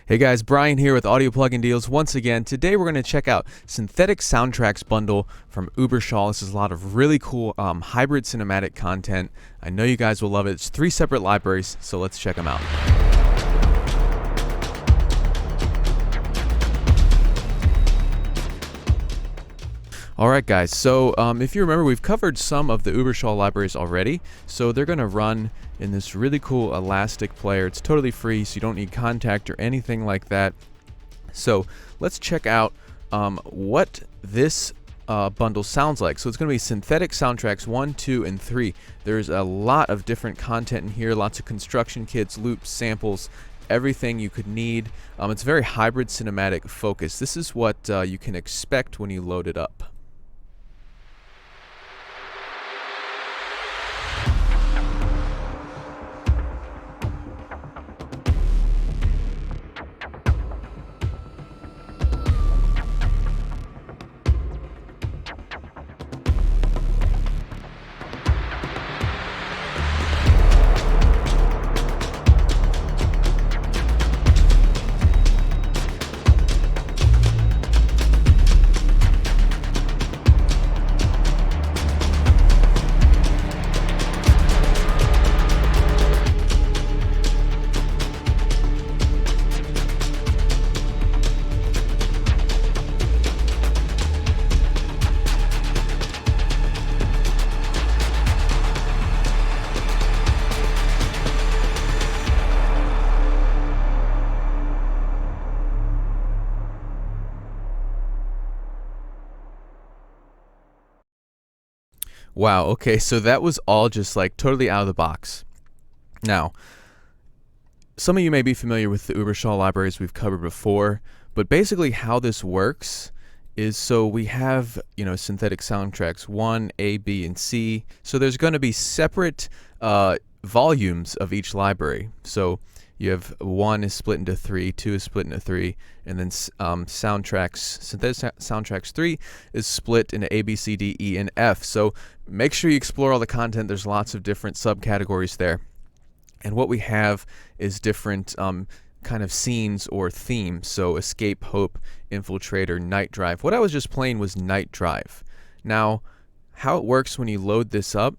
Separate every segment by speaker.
Speaker 1: Hey guys, Brian here with Audio Plugin Deals once again. Today we're going to check out Synthetic Soundtracks bundle from UEBERSCHALL. This is a lot of really cool hybrid cinematic content. I know you guys will love it. It's 3 separate libraries, so let's check them out. Alright guys, so if you remember, we've covered some of the UEBERSCHALL libraries already. So they're going to run in this really cool elastic player. It's totally free, so you don't need contact or anything like that. So let's check out what this bundle sounds like. So it's going to be Synthetic Soundtracks 1, 2, and 3. There's a lot of different content in here, lots of construction kits, loops, samples, everything you could need. It's very hybrid cinematic focused. This is what you can expect when you load it up. Wow, okay, so that was all just like totally out of the box. Now, some of you may be familiar with the UEBERSCHALL libraries we've covered before, but basically how this works is, so we have, synthetic soundtracks 1, A, B, and C. So there's going to be separate volumes of each library. So you have 1 is split into 3, 2 is split into 3, and then synthetic soundtracks 3 is split into A, B, C, D, E, and F. So make sure you explore all the content. There's lots of different subcategories there. And what we have is different kind of scenes or themes. So Escape, Hope, Infiltrator, Night Drive. What I was just playing was Night Drive. Now, how it works when you load this up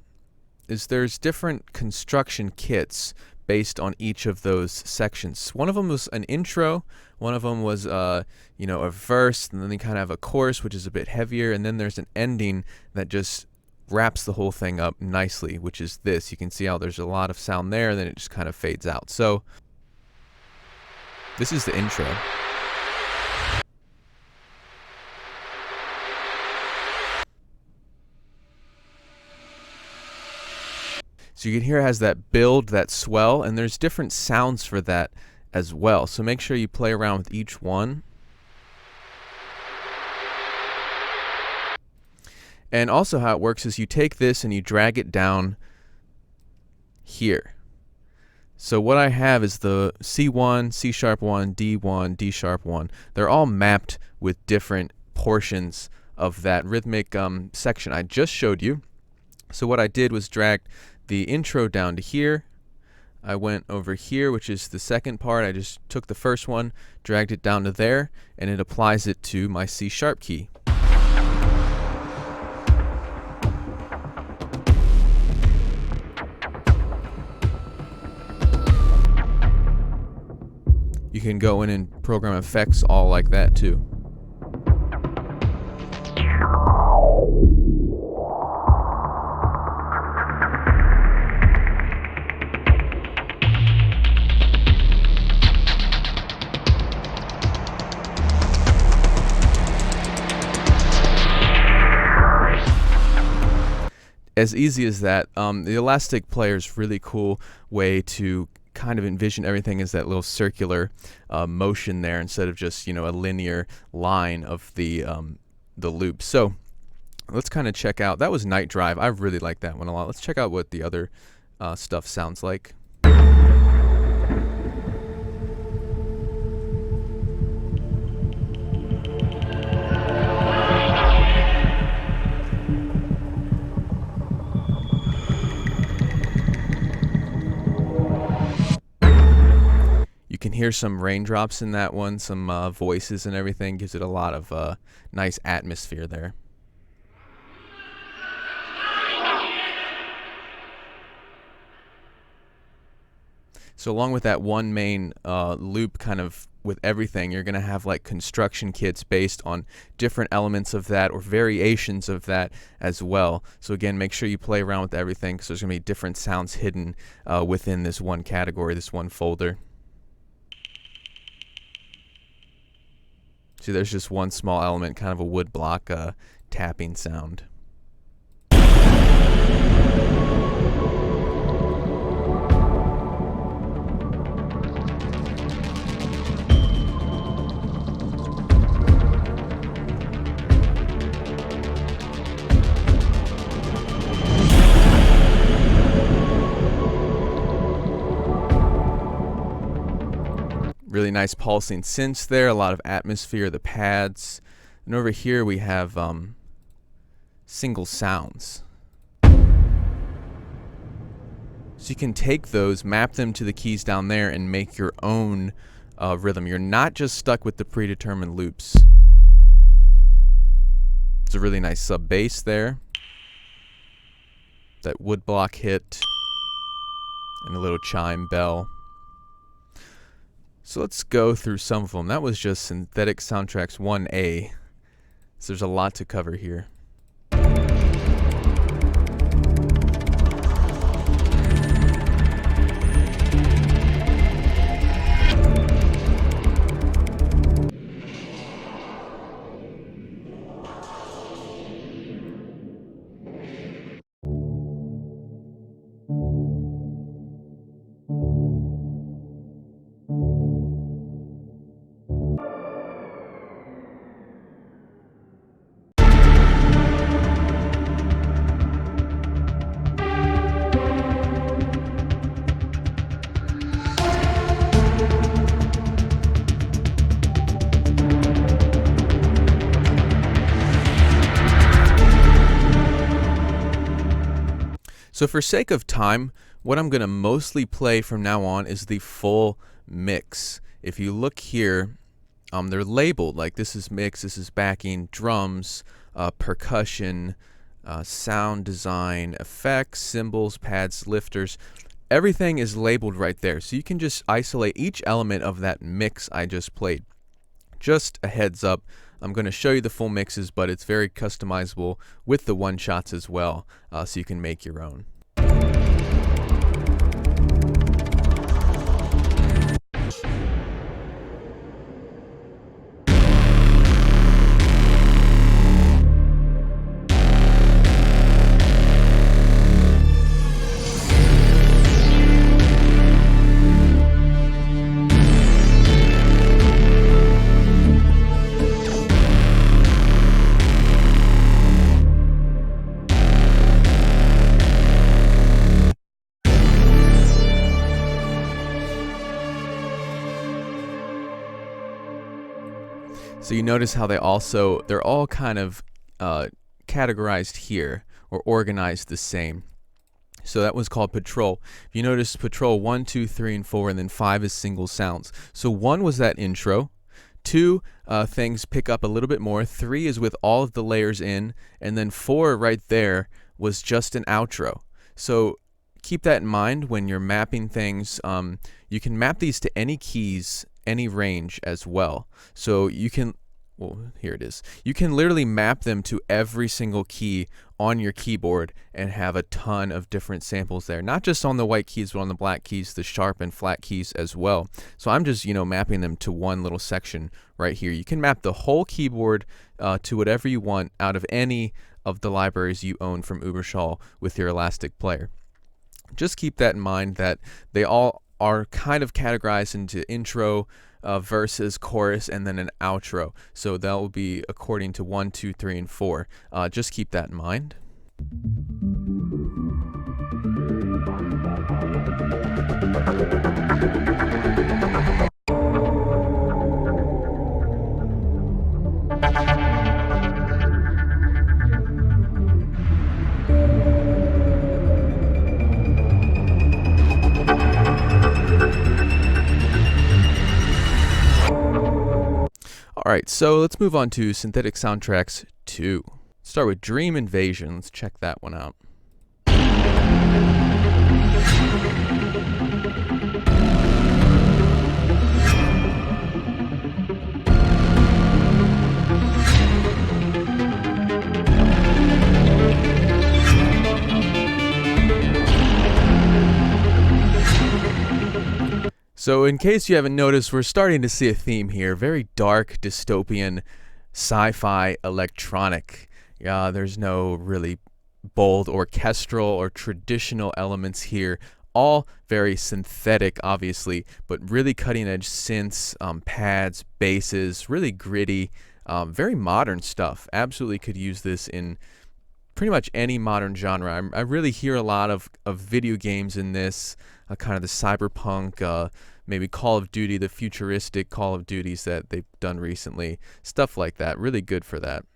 Speaker 1: is there's different construction kits based on each of those sections. One of them was an intro, one of them was a verse, and then they kind of have a chorus, which is a bit heavier, and then there's an ending that just wraps the whole thing up nicely, which is this. You can see how there's a lot of sound there, and then it just kind of fades out. So this is the intro. So you can hear it has that build, that swell, and there's different sounds for that as well. So make sure you play around with each one. And also how it works is you take this and you drag it down here. So what I have is the C1, C#1, D1, D#1. They're all mapped with different portions of that rhythmic section I just showed you. So what I did was drag the intro down to here. I went over here, which is the second part. I just took the first one, dragged it down to there, and it applies it to my C# key. You can go in and program effects all like that too. As easy as that. The elastic player is really cool way to kind of envision everything as that little circular motion there instead of just a linear line of the loop. So let's kind of check out. That was Night Drive. I really like that one a lot. Let's check out what the other stuff sounds like. hear some raindrops in that one, some voices and everything. Gives it a lot of nice atmosphere there. So along with that one main loop kind of with everything, you're going to have like construction kits based on different elements of that or variations of that as well. So again, make sure you play around with everything because there's going to be different sounds hidden within this one category, this one folder. See, there's just one small element, kind of a wood block tapping sound. Really nice pulsing synths there, a lot of atmosphere, the pads. And over here we have single sounds. So you can take those, map them to the keys down there, and make your own rhythm. You're not just stuck with the predetermined loops. It's a really nice sub bass there. That wood block hit. And a little chime bell. So let's go through some of them. That was just Synthetic Soundtracks 1A. So there's a lot to cover here. So for sake of time, what I'm going to mostly play from now on is the full mix. If you look here, they're labeled like this is mix, this is backing, drums, percussion, sound design, effects, cymbals, pads, lifters. Everything is labeled right there. So you can just isolate each element of that mix I just played. Just a heads up, I'm going to show you the full mixes, but it's very customizable with the one-shots as well, so you can make your own. So you notice how they're all kind of categorized here or organized the same. So that was called Patrol. If you notice, Patrol 1, 2, 3, and 4, and then 5 is single sounds. So 1 was that intro. 2, things pick up a little bit more. 3 is with all of the layers in. And then 4 right there was just an outro. So keep that in mind when you're mapping things. You can map these to any keys, any range as well. So you can, well, here it is. You can literally map them to every single key on your keyboard and have a ton of different samples there. Not just on the white keys, but on the black keys, the sharp and flat keys as well. So I'm just, mapping them to one little section right here. You can map the whole keyboard to whatever you want out of any of the libraries you own from UEBERSCHALL with your Elastic player. Just keep that in mind that they all are kind of categorized into intro, verses, chorus, and then an outro. So that will be according to 1, 2, 3, and 4. Just keep that in mind. Alright, so let's move on to Synthetic Soundtracks 2. Start with Dream Invasion. Let's check that one out. So in case you haven't noticed, we're starting to see a theme here. Very dark, dystopian, sci-fi, electronic. There's no really bold orchestral or traditional elements here. All very synthetic, obviously, but really cutting-edge synths, pads, basses, really gritty, very modern stuff. Absolutely could use this in pretty much any modern genre. I really hear a lot of video games in this, kind of the cyberpunk, maybe Call of Duty, the futuristic Call of Duties that they've done recently. Stuff like that. Really good for that.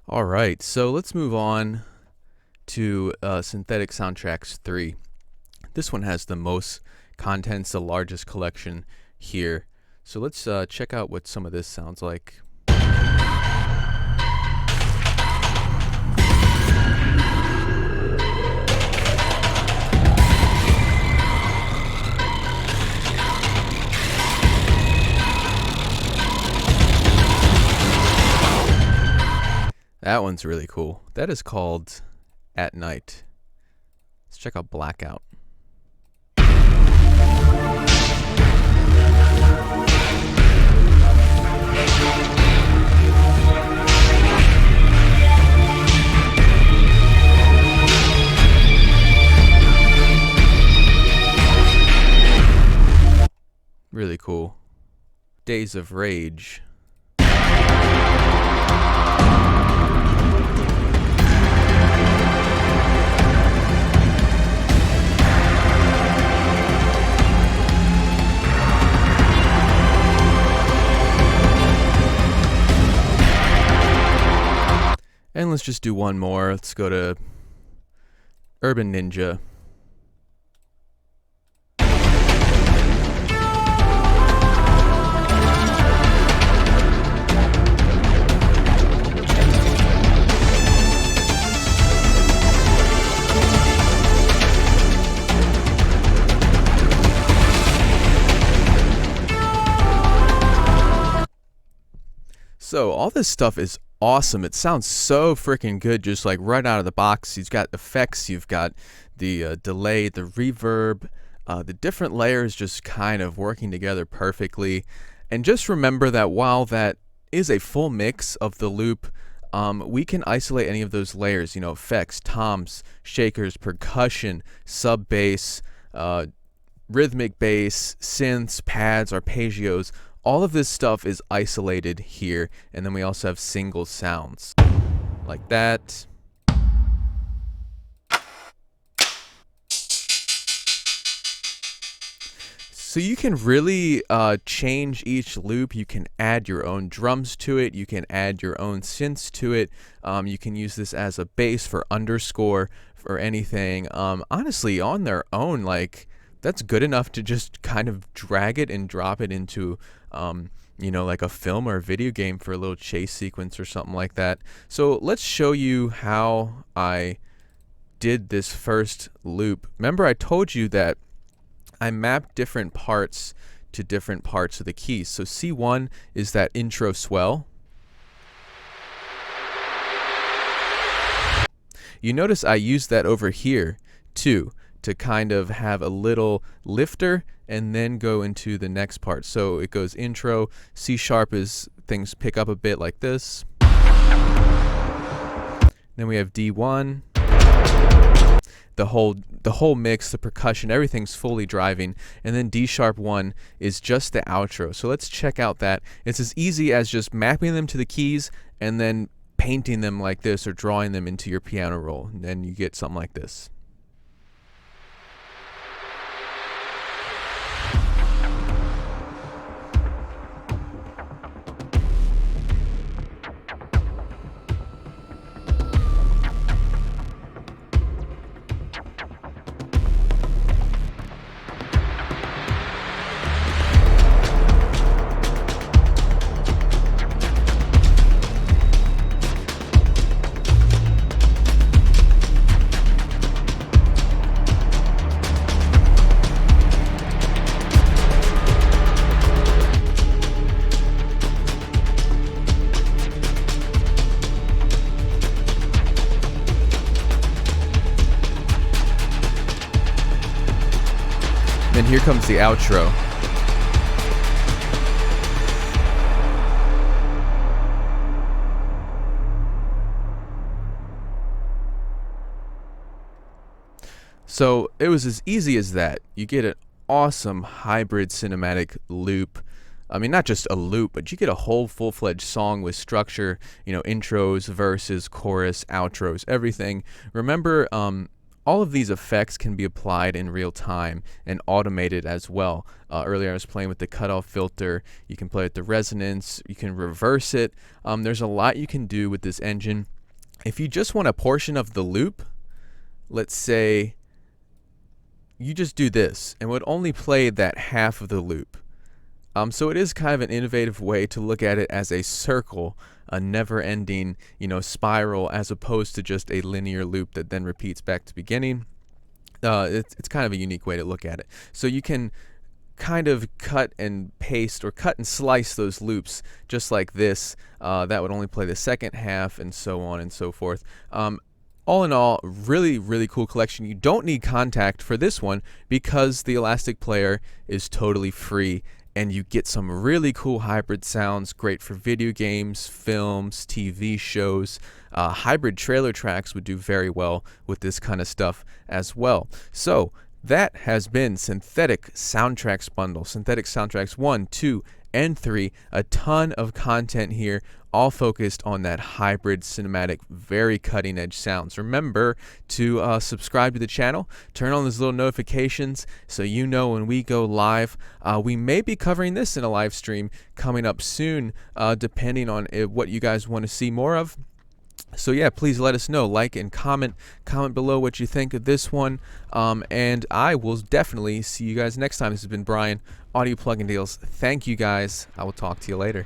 Speaker 1: Alright, so let's move on to Synthetic Soundtracks 3. This one has the most contents, the largest collection here. So let's check out what some of this sounds like. That one's really cool. That is called At Night. Let's check out Blackout. Really cool. Days of Rage. And let's just do one more. Let's go to Urban Ninja. So all this stuff is awesome. It sounds so freaking good, just like right out of the box. You've got effects, you've got the delay, the reverb, the different layers just kind of working together perfectly. And just remember that while that is a full mix of the loop, we can isolate any of those layers, you know, effects, toms, shakers, percussion, sub bass, rhythmic bass, synths, pads, arpeggios. All of this stuff is isolated here, and then we also have single sounds like that. So you can really change each loop. You can add your own drums to it. You can add your own synths to it. You can use this as a bass for underscore or anything. Honestly, on their own, like, that's good enough to just kind of drag it and drop it into, like a film or a video game for a little chase sequence or something like that. So let's show you how I did this first loop. Remember, I told you that I mapped different parts to different parts of the keys. So C1 is that intro swell. You notice I used that over here too, to kind of have a little lifter and then go into the next part. So it goes intro, C sharp is things pick up a bit like this. Then we have D1. The whole mix, the percussion, everything's fully driving, and then D sharp 1 is just the outro. So let's check out that. It's as easy as just mapping them to the keys and then painting them like this or drawing them into your piano roll, and then you get something like this. Then here comes the outro. So it was as easy as that. You get an awesome hybrid cinematic loop. I mean, not just a loop, but you get a whole full-fledged song with structure, intros, verses, chorus, outros, everything. Remember, all of these effects can be applied in real time and automated as well. Earlier I was playing with the cutoff filter. You can play with the resonance. You can reverse it. There's a lot you can do with this engine. If you just want a portion of the loop, let's say you just do this and would only play that half of the loop. So it is kind of an innovative way to look at it as a circle, a never-ending, spiral, as opposed to just a linear loop that then repeats back to beginning. It's kind of a unique way to look at it. So you can kind of cut and paste or cut and slice those loops just like this. That would only play the second half, and so on and so forth. All in all, really, really cool collection. You don't need Contact for this one because the Elastic Player is totally free, and you get some really cool hybrid sounds, great for video games, films, TV shows. Hybrid trailer tracks would do very well with this kind of stuff as well. So that has been Synthetic Soundtracks Bundle. Synthetic Soundtracks 1, 2, and 3. A ton of content here, all focused on that hybrid cinematic, very cutting edge sounds. Remember to subscribe to the channel, turn on those little notifications so you know when we go live. We may be covering this in a live stream coming up soon, depending on what you guys want to see more of. So yeah, please let us know, like and comment below what you think of this one, and I will definitely see you guys next time. This has been Brian, Audio Plugin Deals. Thank you guys. I will talk to you later.